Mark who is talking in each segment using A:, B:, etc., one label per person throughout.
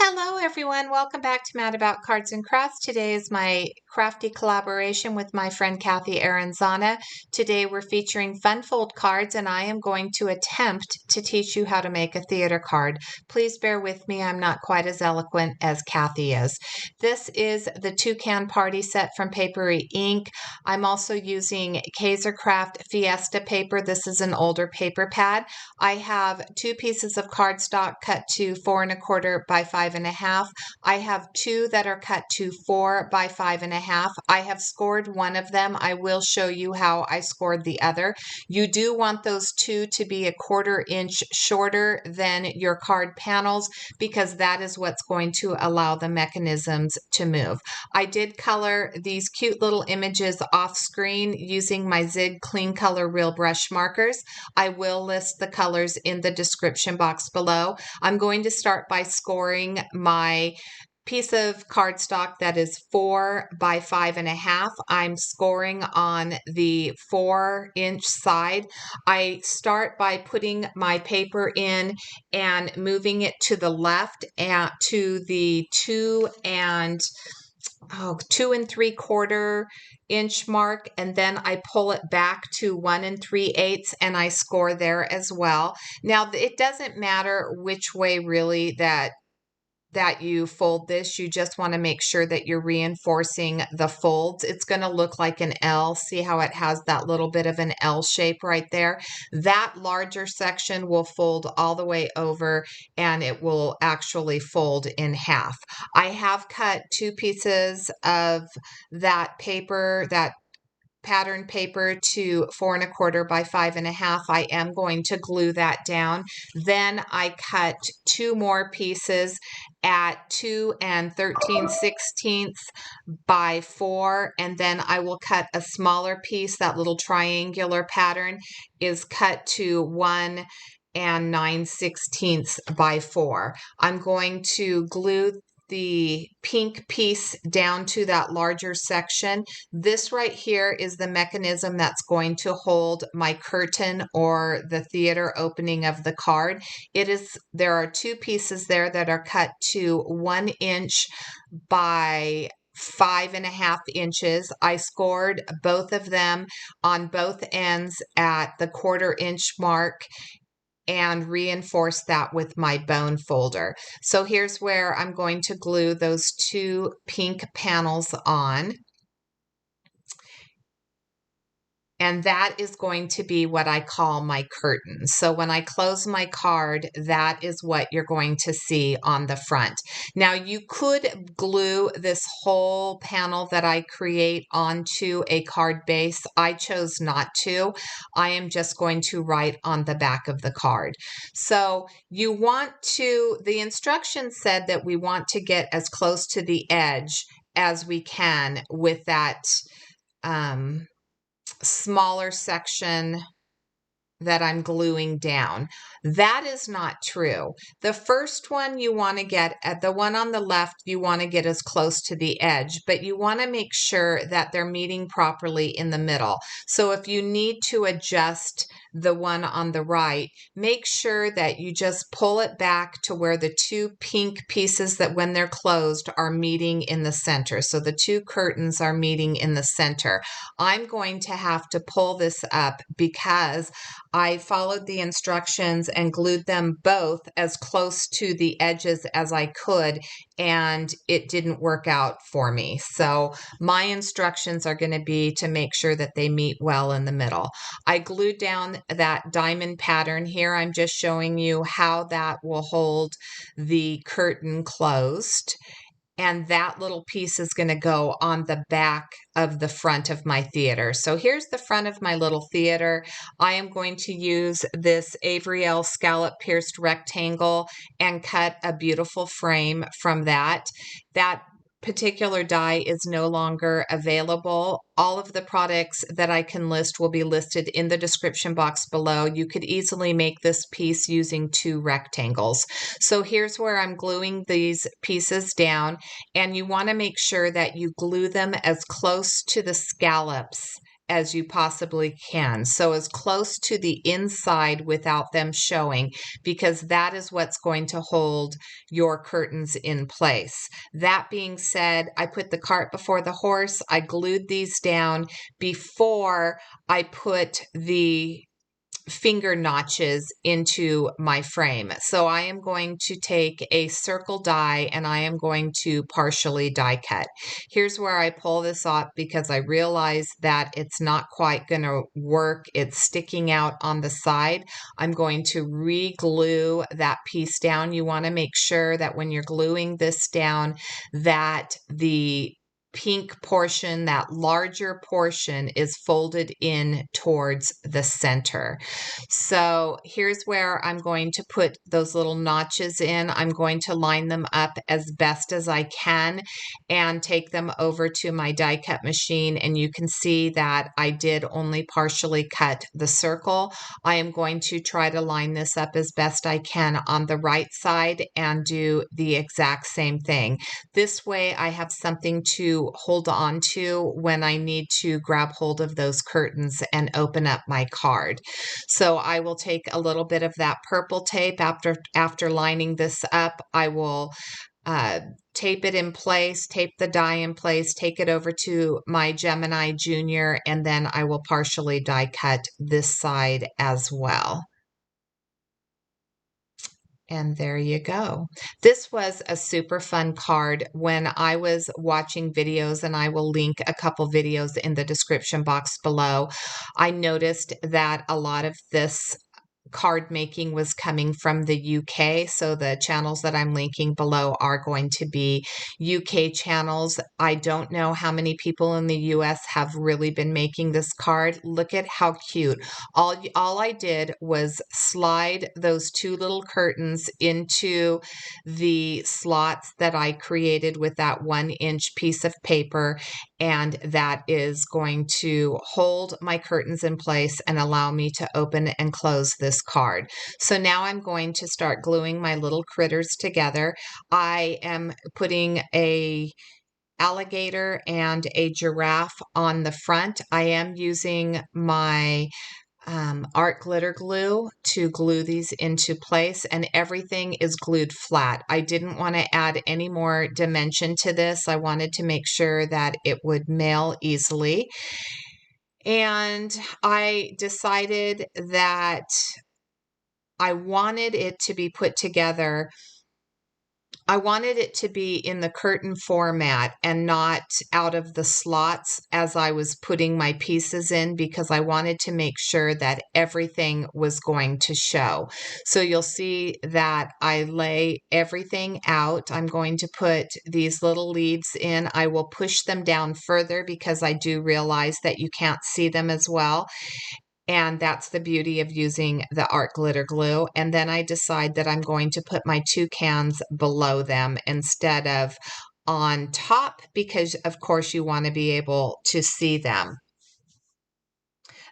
A: Hello everyone, welcome back to Mad About Cards and Crafts. Today is my crafty collaboration with my friend Cathy Arenzana. Today we're featuring fun fold cards and I am going to attempt to teach you how to make a theater card. Please bear with me, I'm not quite as eloquent as Cathy is. This is the Toucan party set from Paperie Ink. I'm also using Craft Fiesta paper. This is an older paper pad. I have 2 pieces of cardstock cut to 4 1/4 by 5 1/2. I have 2 that are cut to 4 by 5 1/2. I have scored one of them. I will show you how I scored the other. You do want those 2 to be 1/4 inch shorter than your card panels because that is what's going to allow the mechanisms to move. I did color these cute little images off screen using my Zig Clean Color Real Brush markers. I will list the colors in the description box below. I'm going to start by scoring my piece of cardstock that is 4 by 5 1/2. I'm scoring on the 4-inch side. I start by putting my paper in and moving it to the left and to the 2 3/4 inch mark, and then I pull it back to 1 3/8 and I score there as well. Now it doesn't matter which way really that you fold this. You just want to make sure that you're reinforcing the folds. It's going to look like an L. See how it has that little bit of an L shape right there? That larger section will fold all the way over and it will actually fold in half. I have cut 2 pieces of that paper, that pattern paper, to 4 1/4 by 5 1/2. I am going to glue that down. Then I cut 2 more pieces at 2 13/16 by 4, and then I will cut a smaller piece. That little triangular pattern is cut to 1 9/16 by 4. I'm going to glue the pink piece down to that larger section. This right here is the mechanism that's going to hold my curtain or the theater opening of the card. There are 2 pieces there that are cut to 1 inch by 5 1/2 inches. I scored both of them on both ends at the 1/4 inch mark and reinforce that with my bone folder. So here's where I'm going to glue those 2 pink panels on. And that is going to be what I call my curtain. So when I close my card, that is what you're going to see on the front. Now you could glue this whole panel that I create onto a card base. I chose not to. I am just going to write on the back of the card. So the instructions said that we want to get as close to the edge as we can with that smaller section that I'm gluing down. That is not true. The first one you want to get, at the one on the left, you want to get as close to the edge, but you want to make sure that they're meeting properly in the middle. So if you need to adjust the one on the right, make sure that you just pull it back to where the 2 pink pieces that when they're closed are meeting in the center. So the 2 curtains are meeting in the center. I'm going to have to pull this up because I followed the instructions and glued them both as close to the edges as I could, and it didn't work out for me. So my instructions are going to be to make sure that they meet well in the middle. I glued down that diamond pattern here. I'm just showing you how that will hold the curtain closed. And that little piece is going to go on the back of the front of my theater. So here's the front of my little theater. I am going to use this Avery scallop pierced rectangle and cut a beautiful frame from that. That particular die is no longer available. All of the products that I can list will be listed in the description box below. You could easily make this piece using 2 rectangles. So here's where I'm gluing these pieces down, and you want to make sure that you glue them as close to the scallops as you possibly can. So as close to the inside without them showing, because that is what's going to hold your curtains in place. That being said, I put the cart before the horse. I glued these down before I put the finger notches into my frame. So I am going to take a circle die and I am going to partially die cut. Here's where I pull this off because I realize that it's not quite going to work. It's sticking out on the side. I'm going to re-glue that piece down. You want to make sure that when you're gluing this down that the pink portion, that larger portion, is folded in towards the center. So here's where I'm going to put those little notches in. I'm going to line them up as best as I can and take them over to my die cut machine. And you can see that I did only partially cut the circle. I am going to try to line this up as best I can on the right side and do the exact same thing. This way I have something to hold on to when I need to grab hold of those curtains and open up my card. So I will take a little bit of that purple tape after lining this up. I will tape it in place, tape the die in place, take it over to my Gemini Junior, and then I will partially die cut this side as well. And there you go. This was a super fun card when I was watching videos, and I will link a couple videos in the description box below. I noticed that a lot of this card making was coming from the UK. So the channels that I'm linking below are going to be UK channels. I don't know how many people in the US have really been making this card. Look at how cute. All I did was slide those two little curtains into the slots that I created with that 1-inch piece of paper, and that is going to hold my curtains in place and allow me to open and close this card. So now I'm going to start gluing my little critters together. I am putting a alligator and a giraffe on the front. I am using my art glitter glue to glue these into place, and everything is glued flat. I didn't want to add any more dimension to this. I wanted to make sure that it would mail easily. And I decided that I wanted it to be put together. I wanted it to be in the curtain format and not out of the slots as I was putting my pieces in, because I wanted to make sure that everything was going to show. So you'll see that I lay everything out. I'm going to put these little leaves in. I will push them down further because I do realize that you can't see them as well. And that's the beauty of using the art glitter glue. And then I decide that I'm going to put my toucans below them instead of on top, because of course you want to be able to see them.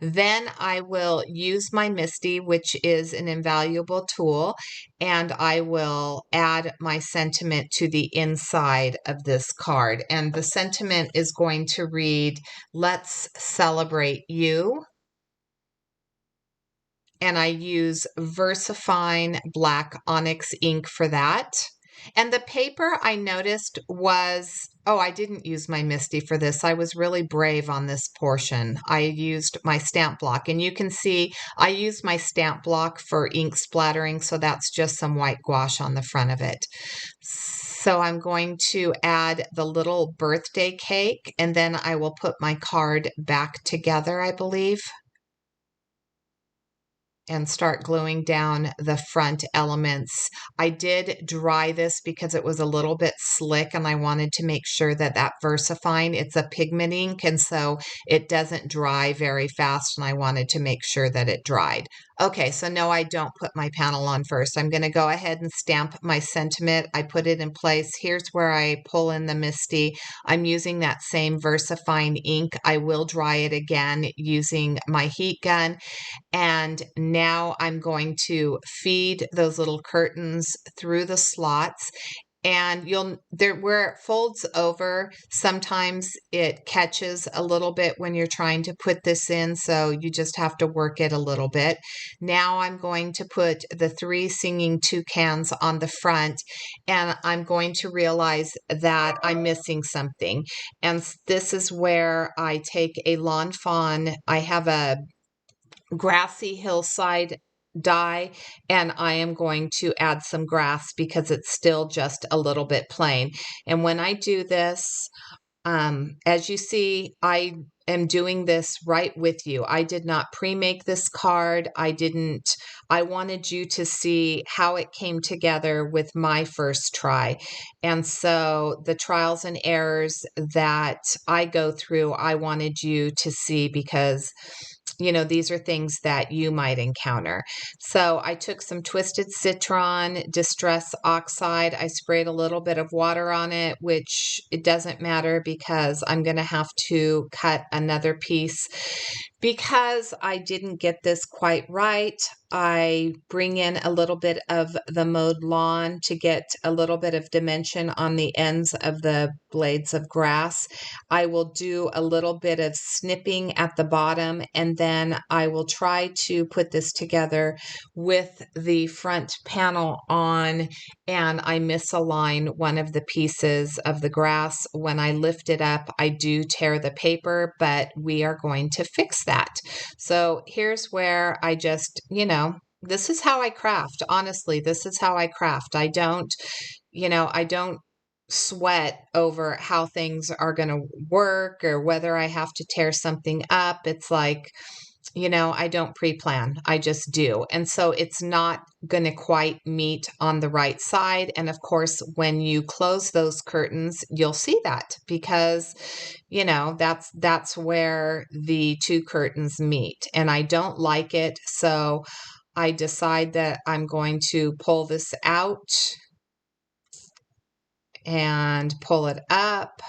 A: Then I will use my Misti, which is an invaluable tool, and I will add my sentiment to the inside of this card. And the sentiment is going to read, "Let's celebrate you." And I use VersaFine black onyx ink for that. And the paper I noticed was, oh, I didn't use my Misti for this. I was really brave on this portion. I used my stamp block, and you can see I used my stamp block for ink splattering, so that's just some white gouache on the front of it. So I'm going to add the little birthday cake, and then I will put my card back together, I believe, and start gluing down the front elements. I did dry this because it was a little bit slick, and I wanted to make sure that that VersaFine, it's a pigment ink, and so it doesn't dry very fast, and I wanted to make sure that it dried. Okay, so no, I don't put my panel on first. I'm going to go ahead and stamp my sentiment. I put it in place. Here's where I pull in the Misti. I'm using that same VersaFine ink. I will dry it again using my heat gun. And now I'm going to feed those little curtains through the slots. and where it folds over, sometimes it catches a little bit when you're trying to put this in, so you just have to work it a little bit. Now I'm going to put the 3 singing toucans on the front, and I'm going to realize that I'm missing something. And this is where I take a lawn fawn. I have a grassy hillside dye, and I am going to add some grass because it's still just a little bit plain. And when I do this, as you see, I am doing this right with you. I did not pre-make this card. I wanted you to see how it came together with my first try. And so the trials and errors that I go through, I wanted you to see because these are things that you might encounter. So I took some Twisted Citron Distress Oxide. I sprayed a little bit of water on it, which it doesn't matter because I'm going to have to cut another piece. Because I didn't get this quite right, I bring in a little bit of the mowed lawn to get a little bit of dimension on the ends of the blades of grass. I will do a little bit of snipping at the bottom, and then I will try to put this together with the front panel on, and I misalign one of the pieces of the grass. When I lift it up, I do tear the paper, but we are going to fix that. So here's where I just, this is how I craft. Honestly, this is how I craft. I don't sweat over how things are going to work or whether I have to tear something up. It's like, I don't pre-plan. I just do. And so it's not going to quite meet on the right side. And of course, when you close those curtains, you'll see that because, that's where the 2 curtains meet. And I don't like it. So I decide that I'm going to pull this out and pull it up.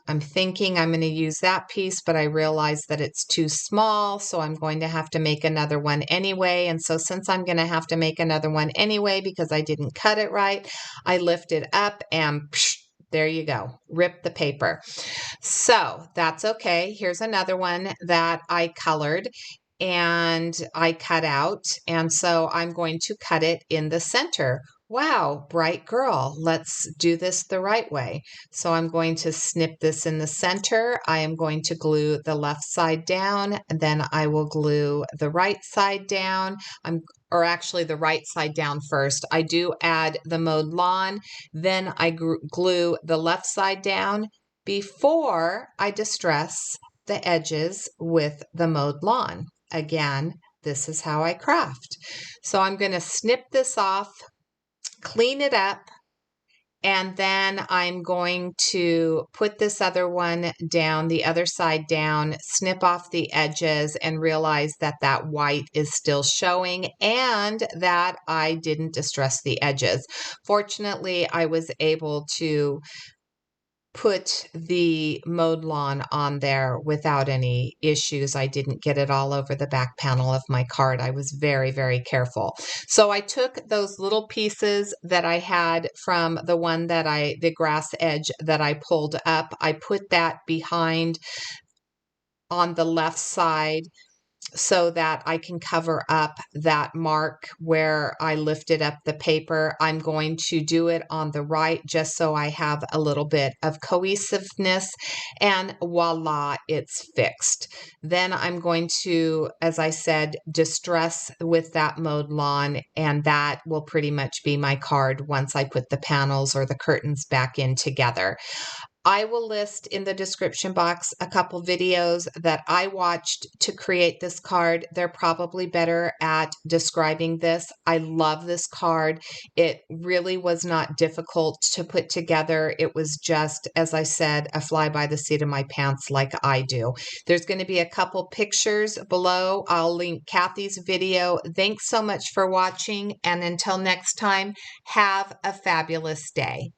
A: I'm thinking I'm going to use that piece, but I realize that it's too small, so I'm going to have to make another one anyway. And so since I'm going to have to make another one anyway because I didn't cut it right, I lift it up and there you go, rip the paper. So that's okay. Here's another one that I colored and I cut out. And so I'm going to cut it in the center. Wow, bright girl, let's do this the right way. So I'm going to snip this in the center. I am going to glue the left side down, and then I will glue the right side down. Or actually the right side down first. I do add the mowed lawn, then I glue the left side down before I distress the edges with the mowed lawn. Again, this is how I craft. So I'm going to snip this off, clean it up, and then I'm going to put this other one down, the other side down, snip off the edges, and realize that that white is still showing and that I didn't distress the edges. Fortunately, I was able to put the mowed lawn on there without any issues. I didn't get it all over the back panel of my card. I was very, very careful. So I took those little pieces that I had from the grass edge that I pulled up. I put that behind on the left side so that I can cover up that mark where I lifted up the paper. I'm going to do it on the right just so I have a little bit of cohesiveness, and voila, it's fixed. Then I'm going to, as I said, distress with that mowed lawn, and that will pretty much be my card once I put the panels or the curtains back in together. I will list in the description box a couple videos that I watched to create this card. They're probably better at describing this. I love this card. It really was not difficult to put together. It was just, as I said, a fly by the seat of my pants like I do. There's going to be a couple pictures below. I'll link Cathy's video. Thanks so much for watching, and until next time, have a fabulous day.